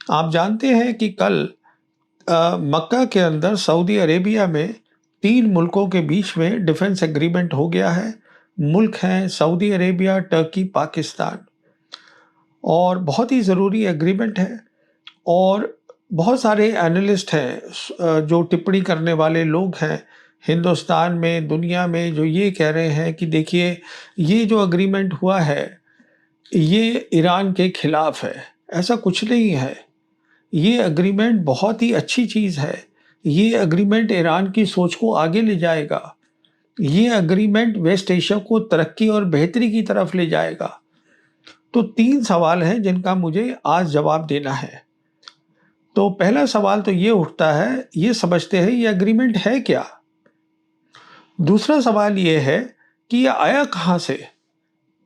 आप जानते हैं कि कल मक्का के अंदर सऊदी अरेबिया में 3 मुल्कों के बीच में डिफेंस एग्रीमेंट हो गया है। मुल्क हैं सऊदी अरेबिया, टर्की, पाकिस्तान और बहुत ही ज़रूरी एग्रीमेंट है। और बहुत सारे एनालिस्ट हैं जो टिप्पणी करने वाले लोग हैं हिंदुस्तान में, दुनिया में, जो ये कह रहे हैं कि देखिए ये जो एग्रीमेंट हुआ है ये ईरान के खिलाफ है। ऐसा कुछ नहीं है। ये एग्रीमेंट बहुत ही अच्छी चीज़ है। ये एग्रीमेंट ईरान की सोच को आगे ले जाएगा। ये एग्रीमेंट वेस्ट एशिया को तरक्की और बेहतरी की तरफ ले जाएगा। तो 3 सवाल हैं जिनका मुझे आज जवाब देना है। तो पहला सवाल तो ये उठता है, ये समझते हैं ये एग्रीमेंट है क्या? दूसरा सवाल ये है कि ये आया कहाँ से?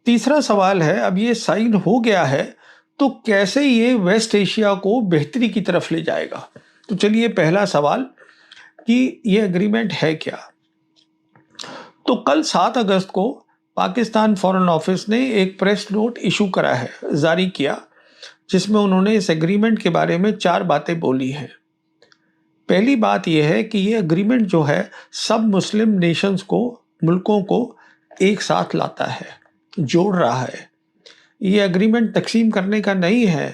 तीसरा सवाल है, अब ये साइन हो गया है तो कैसे ये वेस्ट एशिया को बेहतरी की तरफ ले जाएगा? तो चलिए पहला सवाल कि ये एग्रीमेंट है क्या? तो कल 7 अगस्त को पाकिस्तान फॉरेन ऑफिस ने एक प्रेस नोट इशू करा है, जारी किया, जिसमें उन्होंने इस एग्रीमेंट के बारे में 4 बातें बोली हैं। पहली बात यह है कि ये एग्रीमेंट जो है सब मुस्लिम नेशंस को, मुल्कों को एक साथ लाता है, जोड़ रहा है। ये एग्रीमेंट तकसीम करने का नहीं है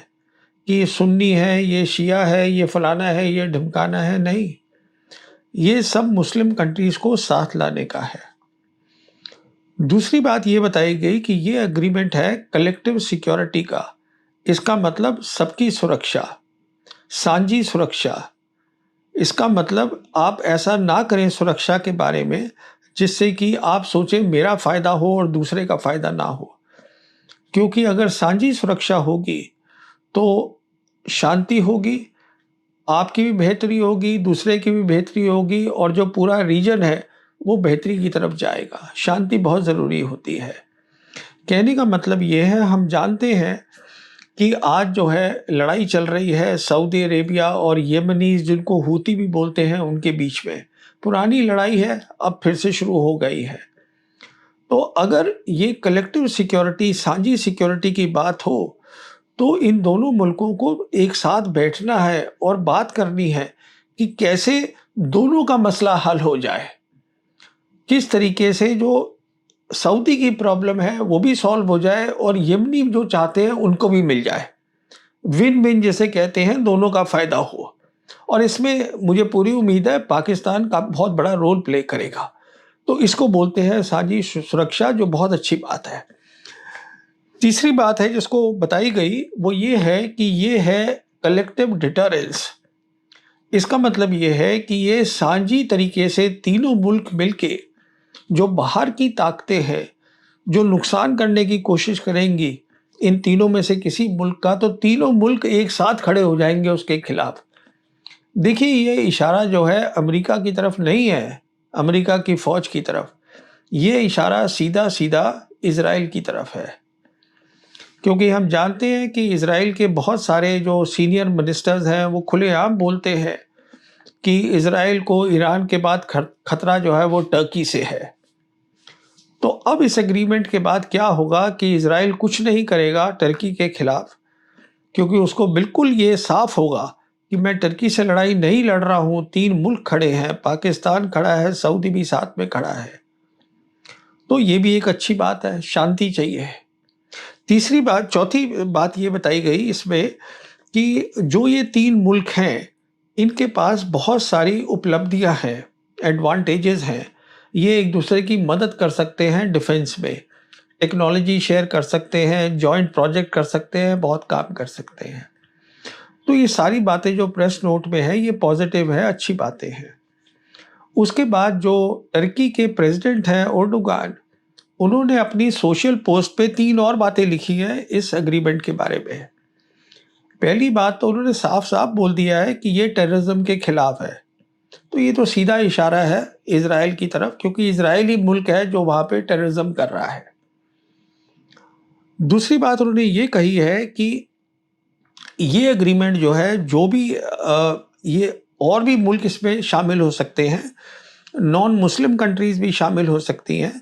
कि ये सुन्नी है, ये शिया है, ये फलाना है, ये ढमकाना है, नहीं। ये सब मुस्लिम कंट्रीज को साथ लाने का है। दूसरी बात ये बताई गई कि ये एग्रीमेंट है कलेक्टिव सिक्योरिटी का। इसका मतलब सबकी सुरक्षा, सांझी सुरक्षा। इसका मतलब आप ऐसा ना करें सुरक्षा के बारे में जिससे कि आप सोचें मेरा फ़ायदा हो और दूसरे का फ़ायदा ना हो। क्योंकि अगर सांझी सुरक्षा होगी तो शांति होगी, आपकी भी बेहतरी होगी, दूसरे की भी बेहतरी होगी और जो पूरा रीजन है वो बेहतरी की तरफ जाएगा। शांति बहुत ज़रूरी होती है। कहने का मतलब ये है, हम जानते हैं कि आज जो है लड़ाई चल रही है सऊदी अरेबिया और येमनीज, जिनको हूती भी बोलते हैं, उनके बीच में। पुरानी लड़ाई है, अब फिर से शुरू हो गई है। तो अगर ये कलेक्टिव सिक्योरिटी, सांझी सिक्योरिटी की बात हो तो इन दोनों मुल्कों को एक साथ बैठना है और बात करनी है कि कैसे दोनों का मसला हल हो जाए। किस तरीके से जो सऊदी की प्रॉब्लम है वो भी सॉल्व हो जाए और यमनी जो चाहते हैं उनको भी मिल जाए। विन विन जिसे कहते हैं, दोनों का फ़ायदा हो। और इसमें मुझे पूरी उम्मीद है पाकिस्तान का बहुत बड़ा रोल प्ले करेगा। तो इसको बोलते हैं साझी सुरक्षा, जो बहुत अच्छी बात है। तीसरी बात है जिसको बताई गई वो ये है कि ये है कलेक्टिव डिटरेंस। इसका मतलब ये है कि ये सांझी तरीके से तीनों मुल्क मिलके जो बाहर की ताकतें हैं जो नुकसान करने की कोशिश करेंगी इन तीनों में से किसी मुल्क का, तो तीनों मुल्क एक साथ खड़े हो जाएंगे उसके खिलाफ। देखिए ये इशारा जो है अमेरिका की तरफ नहीं है, अमेरिका की फ़ौज की तरफ। ये इशारा सीधा सीधा इज़राइल की तरफ है। क्योंकि हम जानते हैं कि इज़राइल के बहुत सारे जो सीनियर मिनिस्टर्स हैं वो खुलेआम बोलते हैं कि इज़राइल को ईरान के बाद खतरा जो है वो टर्की से है। तो अब इस एग्रीमेंट के बाद क्या होगा कि इज़राइल कुछ नहीं करेगा टर्की के खिलाफ, क्योंकि उसको बिल्कुल ये साफ होगा कि मैं टर्की से लड़ाई नहीं लड़ रहा हूँ। 3 मुल्क खड़े हैं, पाकिस्तान खड़ा है, सऊदी भी साथ में खड़ा है। तो ये भी एक अच्छी बात है, शांति चाहिए। तीसरी बात, चौथी बात ये बताई गई इसमें कि जो ये 3 मुल्क हैं इनके पास बहुत सारी उपलब्धियां हैं, एडवांटेजेस हैं। ये एक दूसरे की मदद कर सकते हैं डिफेंस में, टेक्नोलॉजी शेयर कर सकते हैं, जॉइंट प्रोजेक्ट कर सकते हैं, बहुत काम कर सकते हैं। तो ये सारी बातें जो प्रेस नोट में है ये पॉजिटिव है, अच्छी बातें हैं। उसके बाद जो टर्की के प्रेसिडेंट हैं एर्दोगान, उन्होंने अपनी सोशल पोस्ट पे 3 और बातें लिखी हैं इस एग्रीमेंट के बारे में। पहली बात तो उन्होंने साफ साफ बोल दिया है कि ये टेररिज्म के खिलाफ है। तो ये तो सीधा इशारा है इज़राइल की तरफ, क्योंकि इज़राइल ही मुल्क है जो वहाँ पे टेररिज्म कर रहा है। दूसरी बात उन्होंने ये कही है कि ये एग्रीमेंट जो है, जो भी ये और भी मुल्क इसमें शामिल हो सकते हैं, नॉन मुस्लिम कंट्रीज़ भी शामिल हो सकती हैं,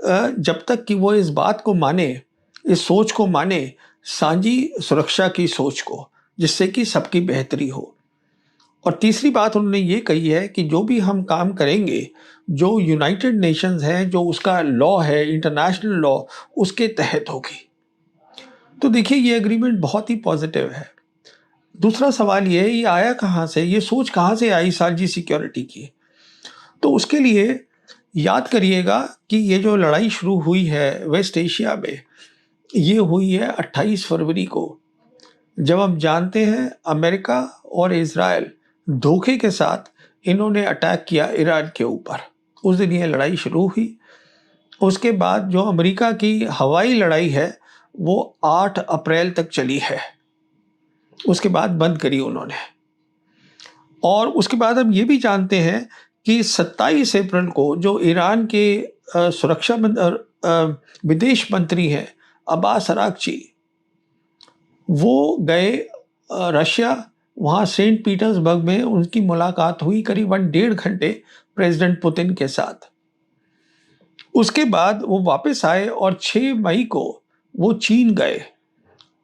जब तक कि वो इस बात को माने, इस सोच को माने, सांझी सुरक्षा की सोच को, जिससे कि सबकी बेहतरी हो। और तीसरी बात उन्होंने ये कही है कि जो भी हम काम करेंगे, जो यूनाइटेड नेशंस है, जो उसका लॉ है, इंटरनेशनल लॉ, उसके तहत होगी। तो देखिए ये एग्रीमेंट बहुत ही पॉजिटिव है। दूसरा सवाल ये आया कहाँ से, ये सोच कहाँ से आई साझी सिक्योरिटी की? तो उसके लिए याद करिएगा कि ये जो लड़ाई शुरू हुई है वेस्ट एशिया में, ये हुई है 28 फरवरी को। जब हम जानते हैं अमेरिका और इज़राइल धोखे के साथ इन्होंने अटैक किया ईरान के ऊपर, उस दिन ये लड़ाई शुरू हुई। उसके बाद जो अमेरिका की हवाई लड़ाई है वो 8 अप्रैल तक चली है, उसके बाद बंद करी उन्होंने। और उसके बाद हम ये भी जानते हैं कि 27 अप्रैल को जो ईरान के विदेश मंत्री हैं अब्बास अरागची, वो गए रशिया, वहाँ सेंट पीटर्सबर्ग में उनकी मुलाकात हुई करीबन 1.5 घंटे प्रेसिडेंट पुतिन के साथ। उसके बाद वो वापस आए और 6 मई को वो चीन गए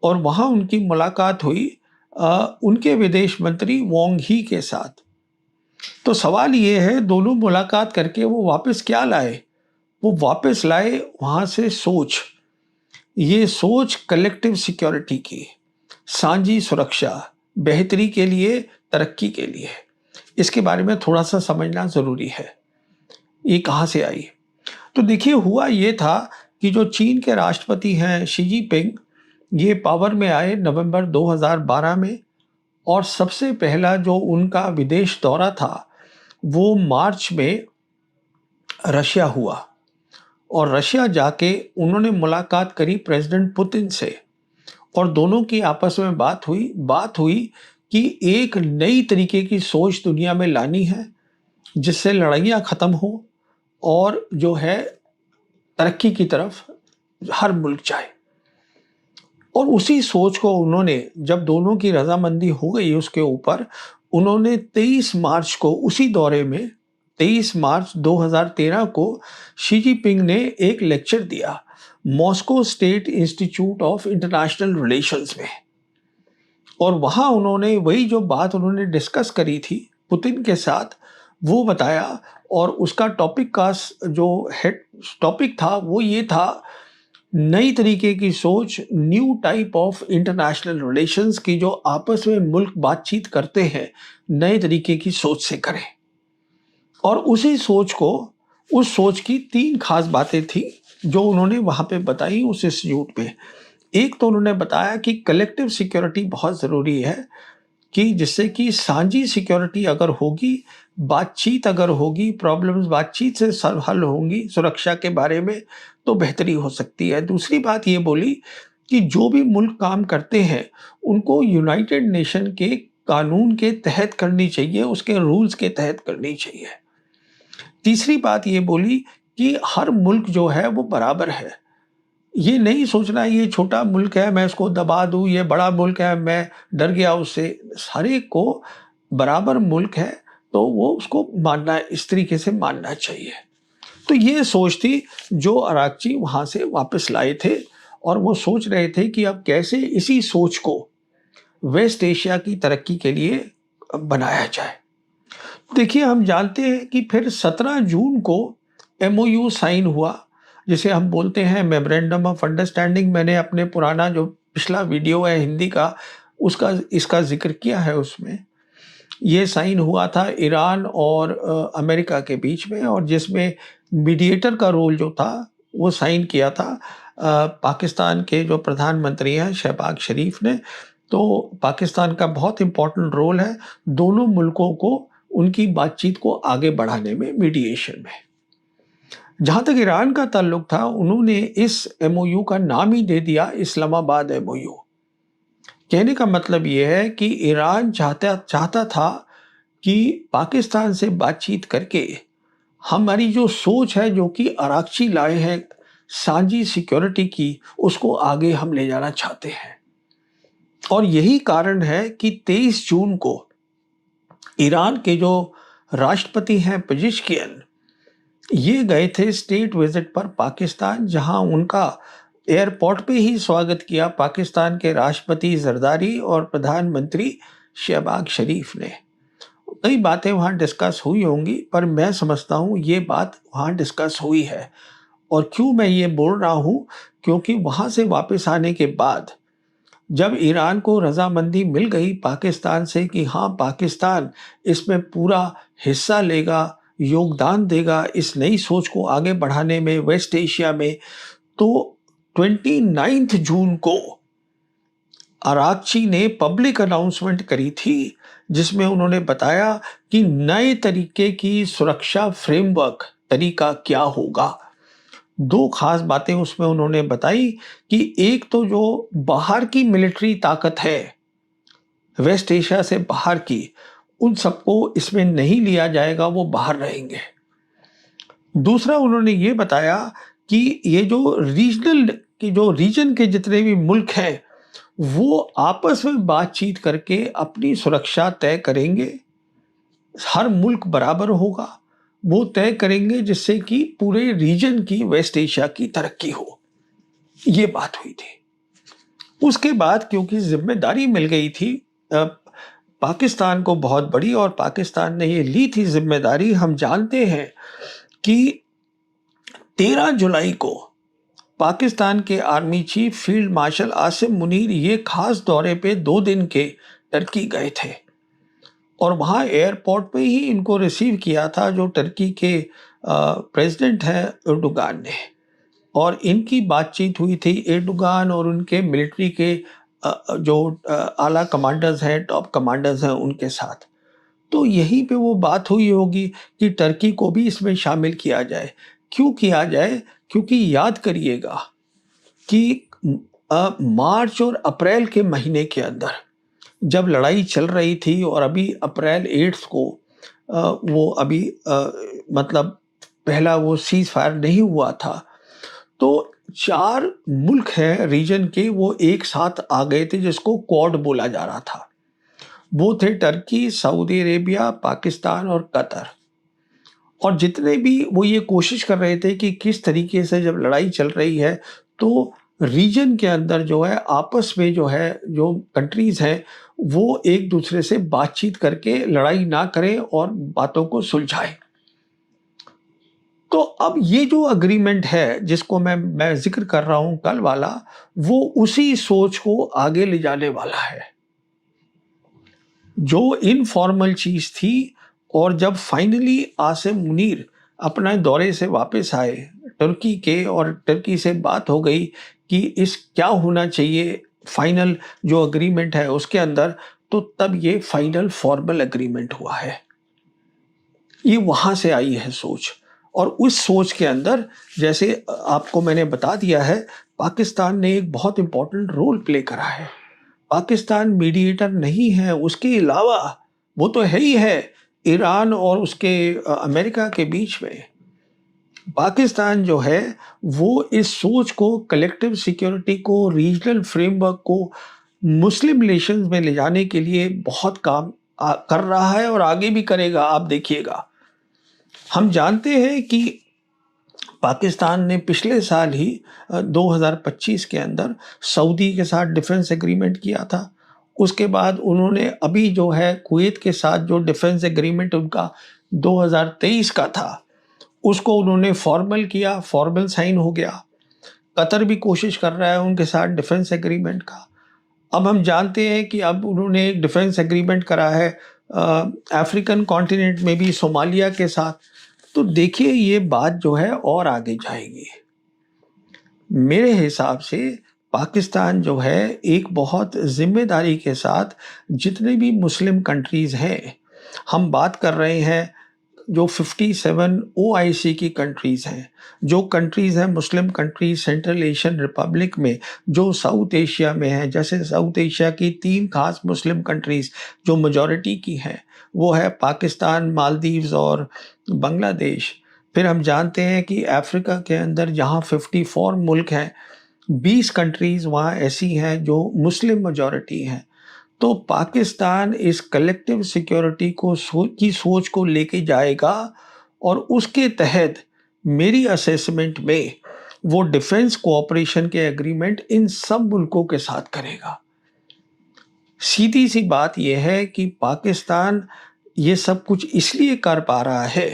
और वहाँ उनकी मुलाकात हुई उनके विदेश मंत्री वांग ही के साथ। तो सवाल ये है, दोनों मुलाकात करके वो वापस क्या लाए? वो वापस लाए वहाँ से सोच, ये सोच कलेक्टिव सिक्योरिटी की, साझी सुरक्षा, बेहतरी के लिए, तरक्की के लिए। इसके बारे में थोड़ा सा समझना ज़रूरी है, ये कहाँ से आई। तो देखिए हुआ ये था कि जो चीन के राष्ट्रपति हैं शी जिनपिंग, ये पावर में आए नवंबर 2012 में, और सबसे पहला जो उनका विदेश दौरा था वो मार्च में रशिया हुआ। और रशिया जाके उन्होंने मुलाकात करी प्रेसिडेंट पुतिन से और दोनों की आपस में बात हुई कि एक नई तरीके की सोच दुनिया में लानी है जिससे लड़ाइयाँ ख़त्म हो और जो है तरक्की की तरफ हर मुल्क जाए। और उसी सोच को उन्होंने, जब दोनों की रजामंदी हो गई उसके ऊपर, उन्होंने 23 मार्च को, उसी दौरे में 23 मार्च 2013 को शी जिनपिंग ने एक लेक्चर दिया Moscow state institute of international relations में। और वहाँ उन्होंने वही जो बात उन्होंने डिस्कस करी थी पुतिन के साथ वो बताया। और उसका टॉपिक का जो हेड टॉपिक था वो ये था, नई तरीके की सोच, new type of international relations की, जो आपस में मुल्क बातचीत करते हैं नए तरीके की सोच से करें। और उसी सोच को, उस सोच की 3 खास बातें थी जो उन्होंने वहाँ पे बताई उस इंस्टीट्यूट पे। एक तो उन्होंने बताया कि कलेक्टिव सिक्योरिटी बहुत ज़रूरी है, कि जिससे कि साझी सिक्योरिटी अगर होगी, बातचीत अगर होगी, प्रॉब्लम्स बातचीत से हल होंगी सुरक्षा के बारे में, तो बेहतरी हो सकती है। दूसरी बात ये बोली कि जो भी मुल्क काम करते हैं उनको यूनाइटेड नेशन के कानून के तहत करनी चाहिए, उसके रूल्स के तहत करनी चाहिए। तीसरी बात ये बोली कि हर मुल्क जो है वो बराबर है, ये नहीं सोचना ये छोटा मुल्क है मैं इसको दबा दूं, ये बड़ा मुल्क है मैं डर गया उससे। हर एक को बराबर मुल्क है तो वो उसको मानना, इस तरीके से मानना चाहिए। तो ये सोच थी जो अरागची वहाँ से वापस लाए थे और वो सोच रहे थे कि अब कैसे इसी सोच को वेस्ट एशिया की तरक्की के लिए बनाया जाए। देखिए हम जानते हैं कि फिर 17 जून को एमओयू साइन हुआ, जिसे हम बोलते हैं मेमोरेंडम ऑफ अंडरस्टैंडिंग। मैंने अपने पुराना जो पिछला वीडियो है हिंदी का, उसका इसका जिक्र किया है। उसमें ये साइन हुआ था ईरान और अमेरिका के बीच में, और जिसमें मीडिएटर का रोल जो था वो साइन किया था पाकिस्तान के जो प्रधानमंत्री हैं शहबाज शरीफ ने। तो पाकिस्तान का बहुत इम्पोर्टेंट रोल है दोनों मुल्कों को उनकी बातचीत को आगे बढ़ाने में, मीडिएशन में। जहाँ तक ईरान का ताल्लुक था, उन्होंने इस एमओयू का नाम ही दे दिया इस्लामाबाद एमओयू। कहने का मतलब ये है कि ईरान चाहता था कि पाकिस्तान से बातचीत करके हमारी जो सोच है, जो कि अरागची लाए हैं साझी सिक्योरिटी की, उसको आगे हम ले जाना चाहते हैं। और यही कारण है कि 23 जून को ईरान के जो राष्ट्रपति हैं पेजेश्कियन, ये गए थे स्टेट विजिट पर पाकिस्तान, जहां उनका एयरपोर्ट पे ही स्वागत किया पाकिस्तान के राष्ट्रपति जरदारी और प्रधानमंत्री शहबाज शरीफ ने। कई बातें वहाँ डिस्कस हुई होंगी, पर मैं समझता हूँ ये बात वहाँ डिस्कस हुई है। और क्यों मैं ये बोल रहा हूँ, क्योंकि वहाँ से वापस आने के बाद जब ईरान को रजामंदी मिल गई पाकिस्तान से कि हाँ, पाकिस्तान इसमें पूरा हिस्सा लेगा, योगदान देगा इस नई सोच को आगे बढ़ाने में वेस्ट एशिया में, तो 29 जून को अरागची ने पब्लिक अनाउंसमेंट करी थी, जिसमें उन्होंने बताया कि नए तरीके की सुरक्षा फ्रेमवर्क तरीका क्या होगा। दो खास बातें उसमें उन्होंने बताई कि एक तो जो बाहर की मिलिट्री ताकत है, वेस्ट एशिया से बाहर की, उन सबको इसमें नहीं लिया जाएगा, वो बाहर रहेंगे। दूसरा उन्होंने ये बताया कि ये जो रीजन के जितने भी मुल्क हैं, वो आपस में बातचीत करके अपनी सुरक्षा तय करेंगे। हर मुल्क बराबर होगा, वो तय करेंगे जिससे कि पूरे रीजन की, वेस्ट एशिया की तरक्की हो। ये बात हुई थी। उसके बाद क्योंकि जिम्मेदारी मिल गई थी पाकिस्तान को बहुत बड़ी, और पाकिस्तान ने ये ली थी जिम्मेदारी, हम जानते हैं कि 13 जुलाई को पाकिस्तान के army chief field marshal Asim Munir ये खास दौरे पे 2 दिन के टर्की गए थे, और वहाँ एयरपोर्ट पे ही इनको रिसीव किया था जो टर्की के प्रेसिडेंट हैं एर्डोगान ने, और इनकी बातचीत हुई थी एर्डोगान और उनके मिलिट्री के जो आला कमांडर्स हैं, टॉप कमांडर्स हैं, उनके साथ। तो यहीं पे वो बात हुई होगी कि टर्की को भी इसमें शामिल किया जाए। क्यों किया जाए? क्योंकि याद करिएगा कि मार्च और अप्रैल के महीने के अंदर जब लड़ाई चल रही थी, और अभी अप्रैल 8 को वो अभी मतलब पहला वो सीज फायर नहीं हुआ था, तो 4 मुल्क हैं रीजन के, वो एक साथ आ गए थे, जिसको क्वाड बोला जा रहा था। वो थे टर्की, सऊदी अरेबिया, पाकिस्तान और कतर। और जितने भी वो ये कोशिश कर रहे थे कि किस तरीके से जब लड़ाई चल रही है, तो रीजन के अंदर जो है आपस में जो है, जो कंट्रीज हैं, वो एक दूसरे से बातचीत करके लड़ाई ना करें और बातों को सुलझाएं। तो अब ये जो अग्रीमेंट है जिसको मैं जिक्र कर रहा हूं कल वाला, वो उसी सोच को आगे ले जाने वाला है। जो इनफॉर्मल चीज थी, और जब फाइनली आसिम मुनीर अपने दौरे से वापस आए तुर्की के, और तुर्की से बात हो गई कि इस क्या होना चाहिए फाइनल जो अग्रीमेंट है उसके अंदर, तो तब ये फाइनल फॉर्मल अग्रीमेंट हुआ है। ये वहां से आई है सोच, और उस सोच के अंदर, जैसे आपको मैंने बता दिया है, पाकिस्तान ने एक बहुत इंपॉर्टेंट रोल प्ले करा है। पाकिस्तान मीडिएटर नहीं है, उसके अलावा वो तो है ही है ईरान और उसके अमेरिका के बीच में। पाकिस्तान जो है वो इस सोच को, कलेक्टिव सिक्योरिटी को, रीजनल फ्रेमवर्क को मुस्लिम रिलेशंस में ले जाने के लिए बहुत काम कर रहा है, और आगे भी करेगा, आप देखिएगा। हम जानते हैं कि पाकिस्तान ने पिछले साल ही 2025 के अंदर सऊदी के साथ डिफेंस एग्रीमेंट किया था। उसके बाद उन्होंने अभी जो है कुवैत के साथ जो डिफेंस एग्रीमेंट उनका 2023 का था, उसको उन्होंने फॉर्मल किया, फॉर्मल साइन हो गया। कतर भी कोशिश कर रहा है उनके साथ डिफेंस एग्रीमेंट का। अब हम जानते हैं कि अब उन्होंने एक डिफेंस एग्रीमेंट करा है अफ्रीकन कॉन्टिनेंट में भी, सोमालिया के साथ। तो देखिए ये बात जो है और आगे जाएगी। मेरे हिसाब से पाकिस्तान जो है एक बहुत जिम्मेदारी के साथ जितने भी मुस्लिम कंट्रीज हैं, हम बात कर रहे हैं जो 57 ओआईसी की कंट्रीज हैं, जो कंट्रीज हैं Muslim countries central Asian Republic में, जो साउथ एशिया में है। जैसे साउथ एशिया की 3 खास मुस्लिम कंट्रीज जो मेजॉरिटी की हैं, वो है पाकिस्तान, मालदीव्स और बांग्लादेश। फिर हम जानते हैं कि अफ्रीका के अंदर जहाँ 54 मुल्क हैं, 20 कंट्रीज वहाँ ऐसी हैं जो मुस्लिम मेजॉरिटी हैं। तो पाकिस्तान इस कलेक्टिव सिक्योरिटी को की सोच को लेके जाएगा, और उसके तहत मेरी असेसमेंट में वो डिफेंस कोऑपरेशन के एग्रीमेंट इन सब मुल्कों के साथ करेगा। सीधी सी बात यह है कि पाकिस्तान ये सब कुछ इसलिए कर पा रहा है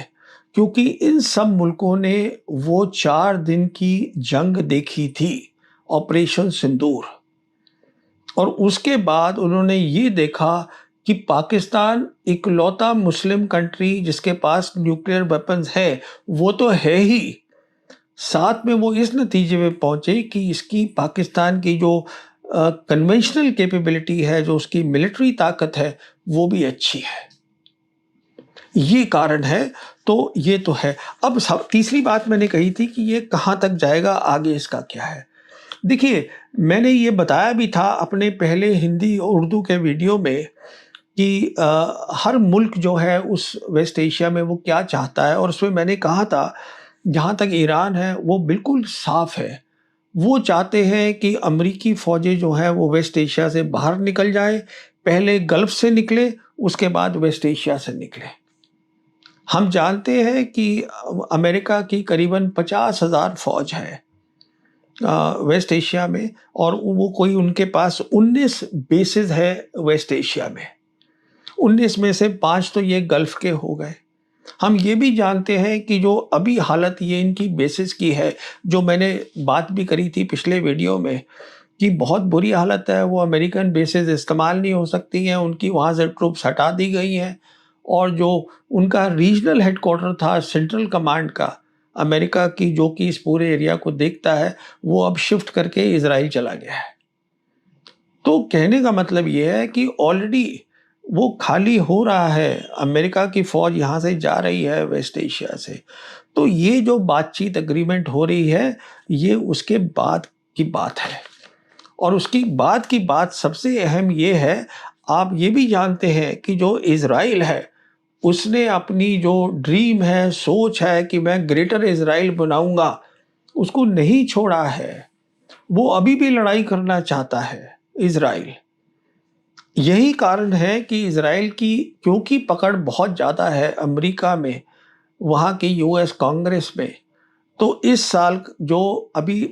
क्योंकि इन सब मुल्कों ने वो 4 दिन की जंग देखी थी, ऑपरेशन सिंदूर, और उसके बाद उन्होंने ये देखा कि पाकिस्तान इकलौता मुस्लिम कंट्री जिसके पास न्यूक्लियर वेपन्स है, वो तो है ही, साथ में वो इस नतीजे में पहुंचे कि इसकी पाकिस्तान की जो कन्वेंशनल कैपेबिलिटी है, जो उसकी मिलिट्री ताकत है, वो भी अच्छी है। ये कारण है। तो ये तो है। अब तीसरी बात मैंने कही थी कि ये कहाँ तक जाएगा, आगे इसका क्या है। देखिए, मैंने ये बताया भी था अपने पहले हिंदी और उर्दू के वीडियो में कि हर मुल्क जो है उस वेस्ट एशिया में वो क्या चाहता है, और उसमें मैंने कहा था जहाँ तक ईरान है वो बिल्कुल साफ है। वो चाहते हैं कि अमेरिकी फ़ौजें जो हैं वो वेस्ट एशिया से बाहर निकल जाए, पहले गल्फ़ से निकले, उसके बाद वेस्ट एशिया से निकले। हम जानते हैं कि अमेरिका की करीबन 50,000 फ़ौज है वेस्ट एशिया में, और वो कोई उनके पास 19 बेसेस है वेस्ट एशिया में। 19 में से 5 तो ये गल्फ़ के हो गए। हम ये भी जानते हैं कि जो अभी हालत ये इनकी बेसिस की है, जो मैंने बात भी करी थी पिछले वीडियो में, कि बहुत बुरी हालत है, वो अमेरिकन बेसिस इस्तेमाल नहीं हो सकती हैं, उनकी वहाँ से ट्रूप्स हटा दी गई हैं, और जो उनका रीजनल हेडक्वार्टर था सेंट्रल कमांड का अमेरिका की, जो कि इस पूरे एरिया को देखता है, वो अब शिफ्ट करके इजराइल चला गया है। तो कहने का मतलब ये है कि ऑलरेडी वो खाली हो रहा है, अमेरिका की फ़ौज यहाँ से जा रही है वेस्ट एशिया से। तो ये जो बातचीत एग्रीमेंट हो रही है, ये उसके बाद की बात है, और उसकी बाद की बात सबसे अहम ये है, आप ये भी जानते हैं कि जो इज़राइल है, उसने अपनी जो ड्रीम है, सोच है कि मैं ग्रेटर इज़राइल बनाऊँगा, उसको नहीं छोड़ा है। वो अभी भी लड़ाई करना चाहता है, इज़राइल। यही कारण है कि इज़राइल की क्योंकि पकड़ बहुत ज़्यादा है अमेरिका में, वहाँ की यूएस कांग्रेस में, तो इस साल जो अभी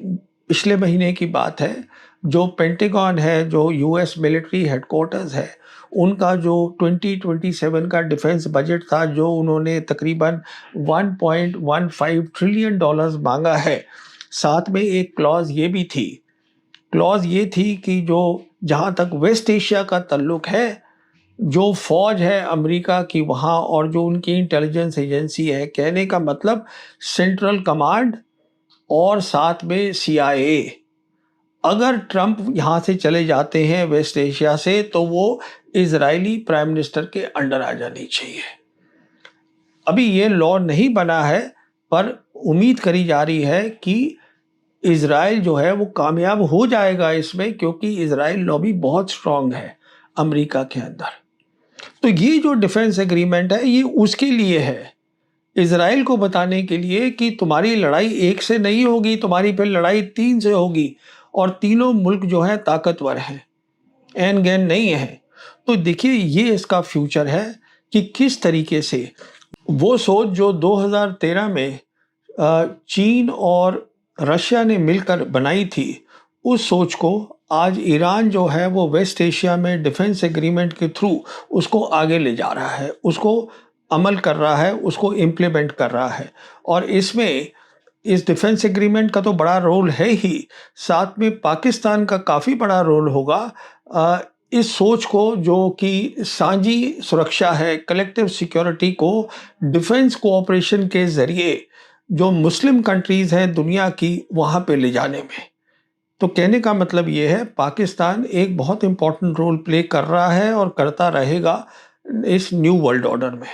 पिछले महीने की बात है, जो पेंटागन है, जो यूएस मिलिट्री हेडक्वार्टर्स है, उनका जो 2027 का डिफेंस बजट था, जो उन्होंने तकरीबन $1.15 ट्रिलियन मांगा है, साथ में एक क्लॉज ये भी थी, क्लॉज ये थी कि जो जहाँ तक वेस्ट एशिया का ताल्लुक है, जो फ़ौज है अमेरिका की वहाँ, और जो उनकी इंटेलिजेंस एजेंसी है, कहने का मतलब सेंट्रल कमांड और साथ में सीआईए, अगर ट्रंप यहाँ से चले जाते हैं वेस्ट एशिया से, तो वो इजरायली प्राइम मिनिस्टर के अंडर आ जानी चाहिए। अभी ये लॉ नहीं बना है, पर उम्मीद करी जा रही है कि इज़राइल जो है वो कामयाब हो जाएगा इसमें, क्योंकि इज़राइल लॉबी बहुत स्ट्रांग है अमेरिका के अंदर। तो ये जो डिफेंस एग्रीमेंट है, ये उसके लिए है, इज़राइल को बताने के लिए कि तुम्हारी लड़ाई एक से नहीं होगी, तुम्हारी फिर लड़ाई 3 से होगी, और तीनों मुल्क जो है ताकतवर हैं, एन गैन नहीं है। तो देखिए, ये इसका फ्यूचर है कि किस तरीके से वो सोच जो 2013 में चीन और रशिया ने मिलकर बनाई थी, उस सोच को आज ईरान जो है वो वेस्ट एशिया में डिफेंस एग्रीमेंट के थ्रू उसको आगे ले जा रहा है, उसको अमल कर रहा है, उसको इम्प्लीमेंट कर रहा है। और इसमें इस डिफेंस एग्रीमेंट का तो बड़ा रोल है ही, साथ में पाकिस्तान का काफ़ी बड़ा रोल होगा इस सोच को, जो कि साझी सुरक्षा है, कलेक्टिव सिक्योरिटी को डिफेंस कोऑपरेशन के ज़रिए जो मुस्लिम कंट्रीज़ हैं दुनिया की, वहाँ पे ले जाने में। तो कहने का मतलब ये है, पाकिस्तान एक बहुत इम्पोर्टेंट रोल प्ले कर रहा है और करता रहेगा इस न्यू वर्ल्ड ऑर्डर में।